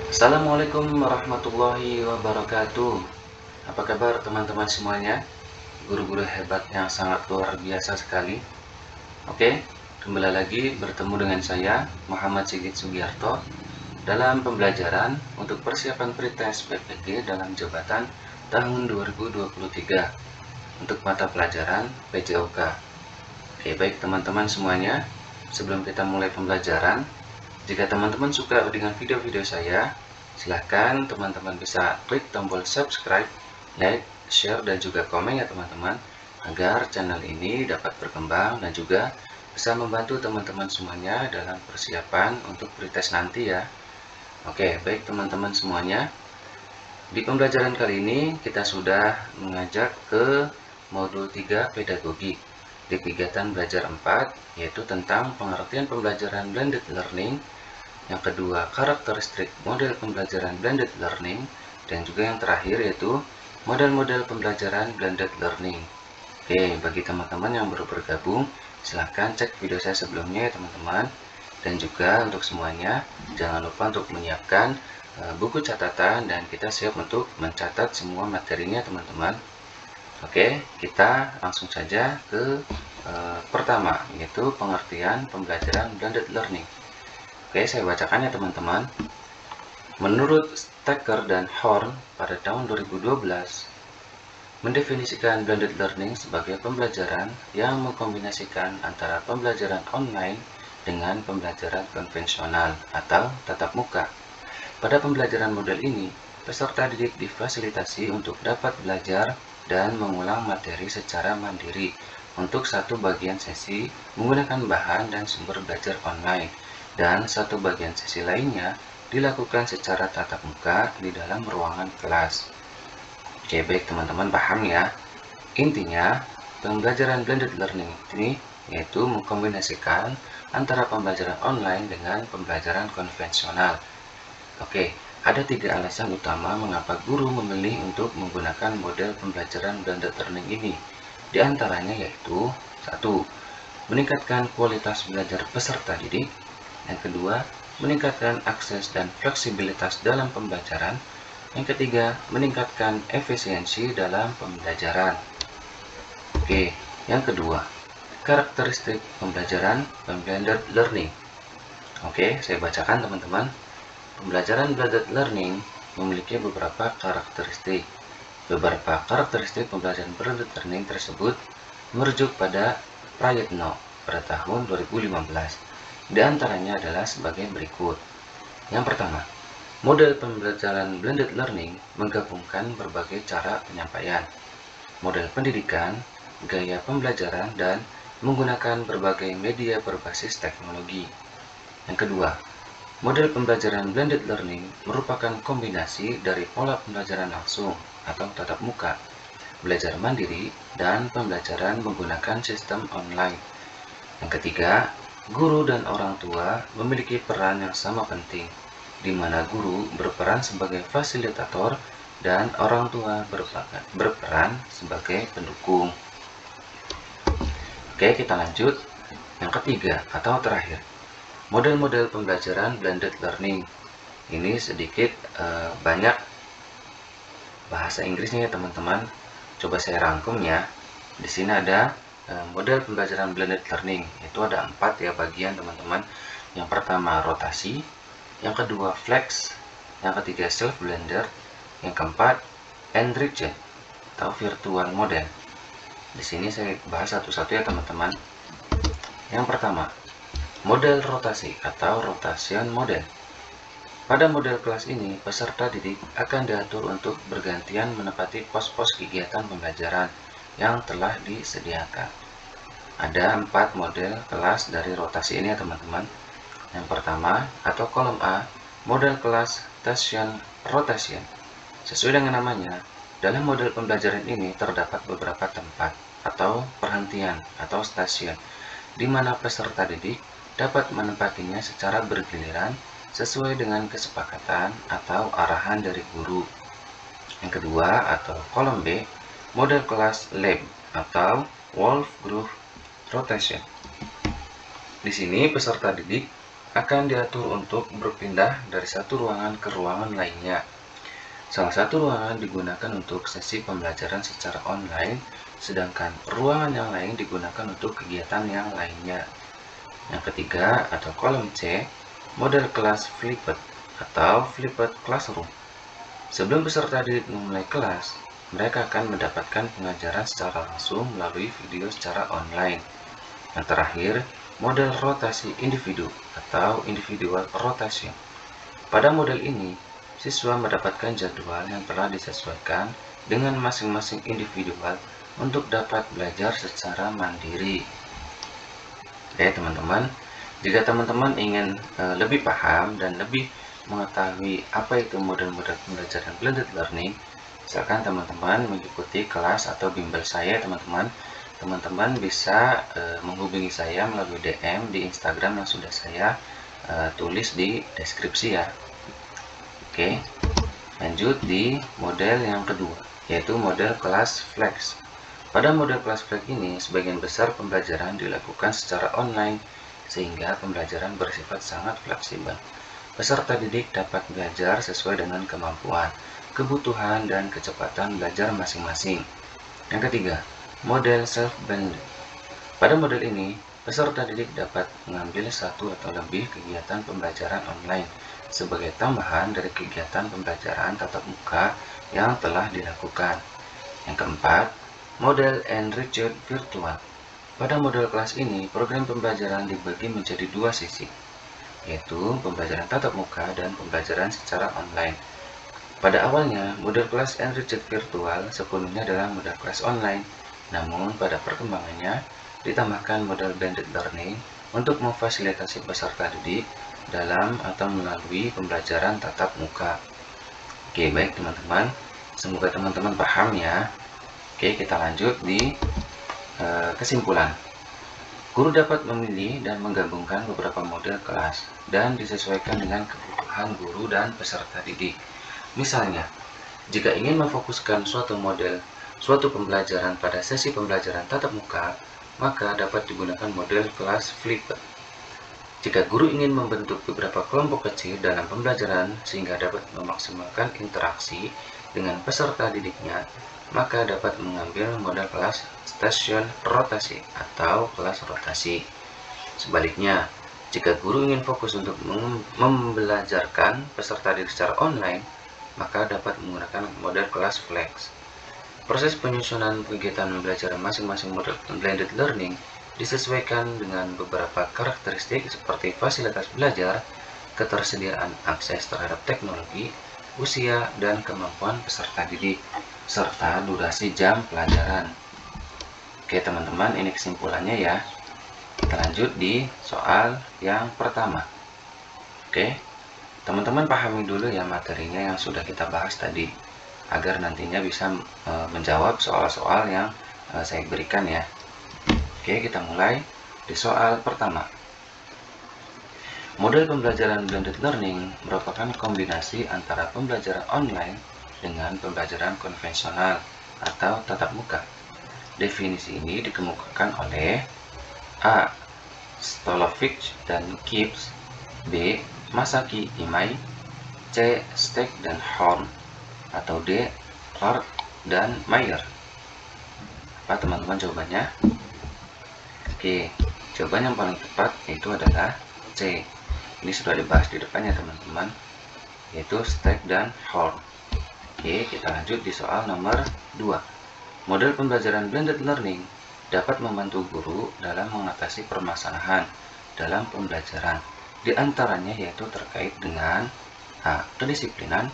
Assalamualaikum warahmatullahi wabarakatuh. Apa kabar teman-teman semuanya? Guru-guru hebat yang sangat luar biasa sekali. Oke, kembali lagi bertemu dengan saya Muhammad Sigit Sugiarto dalam pembelajaran untuk persiapan pretest PPG dalam jabatan tahun 2023 untuk mata pelajaran PJOK. Oke, baik teman-teman semuanya, sebelum kita mulai pembelajaran, jika teman-teman suka dengan video-video saya, silahkan teman-teman bisa klik tombol subscribe, like, share, dan juga komen ya teman-teman, agar channel ini dapat berkembang dan juga bisa membantu teman-teman semuanya dalam persiapan untuk pretest nanti ya. Oke, baik teman-teman semuanya, di pembelajaran kali ini kita sudah mengajak ke modul 3 pedagogi di kegiatan belajar 4, yaitu tentang pengertian pembelajaran blended learning. Yang kedua, karakteristik model pembelajaran blended learning, dan juga yang terakhir yaitu model-model pembelajaran blended learning. Oke, bagi teman-teman yang baru bergabung, silahkan cek video saya sebelumnya ya teman-teman. Dan juga untuk semuanya, jangan lupa untuk menyiapkan buku catatan dan kita siap untuk mencatat semua materinya teman-teman. Oke, kita langsung saja ke pertama, yaitu pengertian pembelajaran blended learning. Oke, saya bacakan ya teman-teman. Menurut Stacker dan Horn pada tahun 2012, mendefinisikan blended learning sebagai pembelajaran yang mengkombinasikan antara pembelajaran online dengan pembelajaran konvensional atau tatap muka. Pada pembelajaran model ini, peserta didik difasilitasi untuk dapat belajar dan mengulang materi secara mandiri untuk satu bagian sesi menggunakan bahan dan sumber belajar online, dan satu bagian sesi lainnya dilakukan secara tatap muka di dalam ruangan kelas. Oke, baik teman-teman paham ya. Intinya, pembelajaran blended learning ini yaitu mengkombinasikan antara pembelajaran online dengan pembelajaran konvensional. Oke, ada 3 alasan utama mengapa guru memilih untuk menggunakan model pembelajaran blended learning ini. Di antaranya yaitu 1. Meningkatkan kualitas belajar peserta didik. Yang kedua, meningkatkan akses dan fleksibilitas dalam pembelajaran. Yang ketiga, meningkatkan efisiensi dalam pembelajaran. Oke, yang kedua, karakteristik pembelajaran blended learning. Oke, saya bacakan teman-teman. Pembelajaran blended learning memiliki beberapa karakteristik. Beberapa karakteristik pembelajaran blended learning tersebut merujuk pada Prayitno pada tahun 2015. Di antaranya adalah sebagai berikut. Yang pertama, model pembelajaran blended learning menggabungkan berbagai cara penyampaian, model pendidikan, gaya pembelajaran, dan menggunakan berbagai media berbasis teknologi. Yang kedua, model pembelajaran blended learning merupakan kombinasi dari pola pembelajaran langsung atau tatap muka, belajar mandiri, dan pembelajaran menggunakan sistem online. Yang ketiga, guru dan orang tua memiliki peran yang sama penting, di mana guru berperan sebagai fasilitator dan orang tua berperan sebagai pendukung. Oke, kita lanjut. Yang ketiga atau terakhir, model-model pembelajaran blended learning. Ini sedikit banyak bahasa Inggrisnya ya teman-teman. Coba saya rangkum ya. Di sini ada model pembelajaran blended learning. Itu ada 4 ya bagian teman-teman. Yang pertama rotasi, yang kedua flex, yang ketiga self blender, yang keempat enrichment atau virtual model. Di sini saya bahas satu-satu ya teman-teman. Yang pertama, model rotasi atau rotation model. Pada model kelas ini, peserta didik akan diatur untuk bergantian menepati pos-pos kegiatan pembelajaran yang telah disediakan. Ada 4 model kelas dari rotasi ini ya teman-teman. Yang pertama atau kolom A, model kelas station rotation. Sesuai dengan namanya, dalam model pembelajaran ini terdapat beberapa tempat atau perhentian atau stasiun, di mana peserta didik dapat menempatinya secara bergiliran sesuai dengan kesepakatan atau arahan dari guru. Yang kedua atau kolom B, model kelas lab atau Wolf Group Rotation. Di sini peserta didik akan diatur untuk berpindah dari satu ruangan ke ruangan lainnya. Salah satu ruangan digunakan untuk sesi pembelajaran secara online, sedangkan ruangan yang lain digunakan untuk kegiatan yang lainnya. Yang ketiga atau kolom C, model kelas flipped atau flipped classroom. Sebelum peserta didik memulai kelas, mereka akan mendapatkan pengajaran secara langsung melalui video secara online. Yang terakhir, model rotasi individu atau individual rotation. Pada model ini, siswa mendapatkan jadwal yang telah disesuaikan dengan masing-masing individual untuk dapat belajar secara mandiri. Oke teman-teman, jika teman-teman ingin lebih paham dan lebih mengetahui apa itu model-model pembelajaran blended learning, misalkan teman-teman mengikuti kelas atau bimbel saya teman-teman, teman-teman bisa menghubungi saya melalui DM di Instagram yang sudah saya tulis di deskripsi ya. Oke, lanjut di model yang kedua, yaitu model kelas flex. Pada model kelas flex ini, sebagian besar pembelajaran dilakukan secara online, sehingga pembelajaran bersifat sangat fleksibel. Peserta didik dapat belajar sesuai dengan kemampuan, kebutuhan, dan kecepatan belajar masing-masing. Yang ketiga, model self-blended. Pada model ini, peserta didik dapat mengambil satu atau lebih kegiatan pembelajaran online sebagai tambahan dari kegiatan pembelajaran tatap muka yang telah dilakukan. Yang keempat, model enriched virtual. Pada model kelas ini, program pembelajaran dibagi menjadi dua sisi, yaitu pembelajaran tatap muka dan pembelajaran secara online. Pada awalnya, model kelas enriched virtual sepenuhnya adalah model kelas online, namun pada perkembangannya ditambahkan model blended learning untuk memfasilitasi peserta didik dalam atau melalui pembelajaran tatap muka. Oke, baik teman-teman, semoga teman-teman paham ya. Oke, kita lanjut di kesimpulan. Guru dapat memilih dan menggabungkan beberapa model kelas dan disesuaikan dengan kebutuhan guru dan peserta didik. Misalnya, jika ingin memfokuskan suatu pembelajaran pada sesi pembelajaran tatap muka, maka dapat digunakan model kelas flipped. Jika guru ingin membentuk beberapa kelompok kecil dalam pembelajaran sehingga dapat memaksimalkan interaksi dengan peserta didiknya, maka dapat mengambil model kelas station rotasi atau kelas rotasi. Sebaliknya, jika guru ingin fokus untuk membelajarkan peserta didik secara online, maka dapat menggunakan model kelas flex. Proses penyusunan kegiatan pembelajaran masing-masing model blended learning disesuaikan dengan beberapa karakteristik seperti fasilitas belajar, ketersediaan akses terhadap teknologi, usia, dan kemampuan peserta didik, serta durasi jam pelajaran. Oke teman-teman, ini kesimpulannya ya. Kita lanjut di soal yang pertama. Oke, teman-teman pahami dulu ya materinya yang sudah kita bahas tadi, agar nantinya bisa menjawab soal-soal yang saya berikan ya. Oke, kita mulai di soal pertama. Model pembelajaran blended learning merupakan kombinasi antara pembelajaran online dengan pembelajaran konvensional atau tatap muka. Definisi ini dikemukakan oleh A. Stolovich dan Gibbs, B. Masaki Imai, C. Steck dan Horn, atau D. Clark dan Mayer. Apa teman-teman jawabannya? Oke, jawaban yang paling tepat yaitu adalah C. Ini sudah dibahas di depannya teman-teman, yaitu Steck dan Horn. Oke, kita lanjut di soal nomor 2. Model pembelajaran blended learning dapat membantu guru dalam mengatasi permasalahan dalam pembelajaran. Di antaranya yaitu terkait dengan A. Kedisiplinan,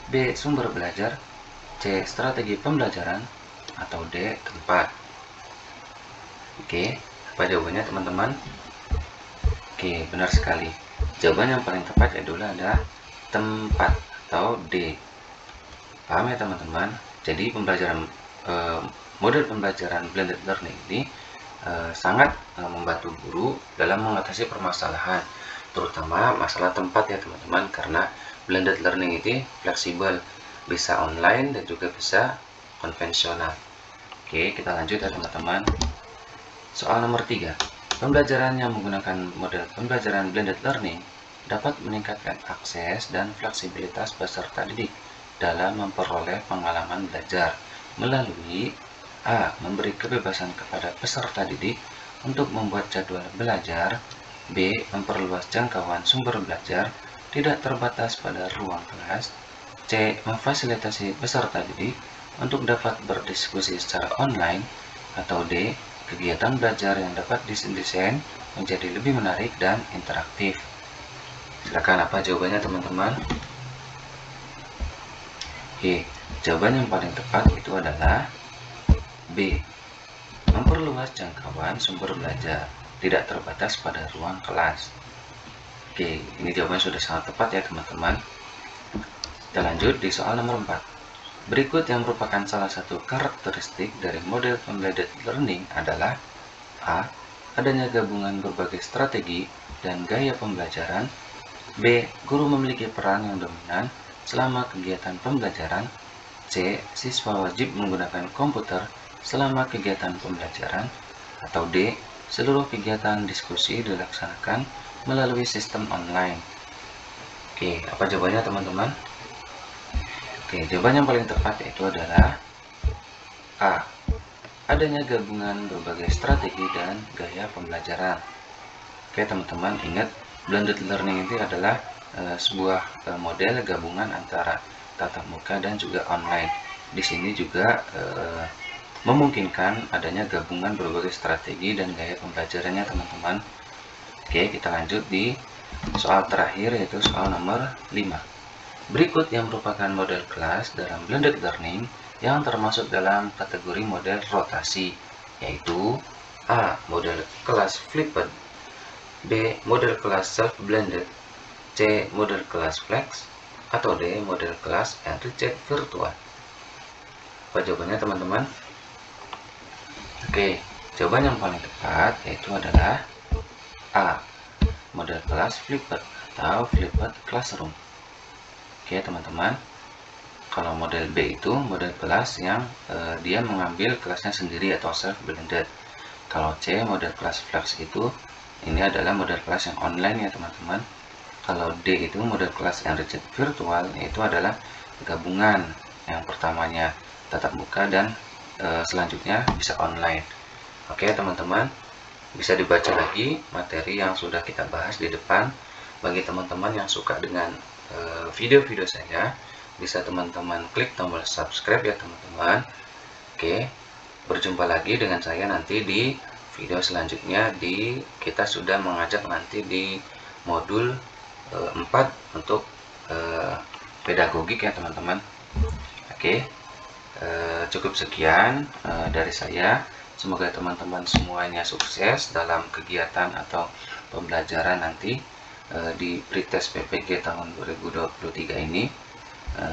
B. Sumber belajar, C. Strategi pembelajaran, atau D. Tempat. Oke, apa jawabannya teman-teman? Oke, benar sekali. Jawaban yang paling tepat adalah tempat atau D. Paham ya teman-teman? Jadi model pembelajaran blended learning ini sangat membantu guru dalam mengatasi permasalahan, terutama masalah tempat ya teman-teman, karena blended learning ini fleksibel, bisa online dan juga bisa konvensional. Oke, kita lanjut ya teman-teman. Soal nomor 3. Pembelajaran yang menggunakan model pembelajaran blended learning dapat meningkatkan akses dan fleksibilitas peserta didik dalam memperoleh pengalaman belajar melalui A. Memberi kebebasan kepada peserta didik untuk membuat jadwal belajar. B. Memperluas jangkauan sumber belajar tidak terbatas pada ruang kelas. C. Memfasilitasi peserta didik untuk dapat berdiskusi secara online. Atau D. Kegiatan belajar yang dapat didesain menjadi lebih menarik dan interaktif. Silakan, apa jawabannya teman-teman? Oke, jawaban yang paling tepat itu adalah B. Memperluas jangkauan sumber belajar tidak terbatas pada ruang kelas. Oke, ini jawaban sudah sangat tepat ya teman-teman. Kita lanjut di soal nomor 4. Berikut yang merupakan salah satu karakteristik dari model blended learning adalah A. Adanya gabungan berbagai strategi dan gaya pembelajaran. B. Guru memiliki peran yang dominan selama kegiatan pembelajaran. C. Siswa wajib menggunakan komputer selama kegiatan pembelajaran. Atau D. Seluruh kegiatan diskusi dilaksanakan melalui sistem online. Oke, apa jawabannya teman-teman? Oke, jawaban yang paling tepat yaitu adalah A. Adanya gabungan berbagai strategi dan gaya pembelajaran. Oke teman-teman, ingat blended learning itu adalah sebuah model gabungan antara tatap muka dan juga online. Di sini juga memungkinkan adanya gabungan berbagai strategi dan gaya pembelajarannya teman-teman. Oke, kita lanjut di soal terakhir yaitu soal nomor 5. Berikut yang merupakan model kelas dalam blended learning yang termasuk dalam kategori model rotasi, yaitu A. Model kelas flipped, B. Model kelas self-blended, C. Model kelas flex, atau D. Model kelas enriched virtual. Apa jawabannya teman-teman? Oke, jawaban yang paling tepat yaitu adalah A. Model kelas flipped atau flipped classroom. Oke teman-teman, kalau model B itu model kelas yang dia mengambil kelasnya sendiri atau self-blended. Kalau C model kelas flex itu ini adalah model kelas yang online ya teman-teman. Kalau D itu model kelas enriched virtual, yaitu adalah gabungan yang pertamanya tatap muka dan selanjutnya bisa online. Oke teman-teman, bisa dibaca lagi materi yang sudah kita bahas di depan. Bagi teman-teman yang suka dengan video-video saya, bisa teman-teman klik tombol subscribe ya teman-teman. Oke, berjumpa lagi dengan saya nanti di video selanjutnya. Kita sudah mengajak nanti di modul 4 untuk pedagogik ya teman-teman. Oke, cukup sekian dari saya. Semoga teman-teman semuanya sukses dalam kegiatan atau pembelajaran nanti di pretest PPG tahun 2023 ini.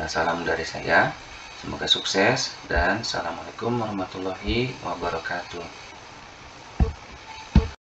Salam dari saya, semoga sukses dan assalamualaikum warahmatullahi wabarakatuh.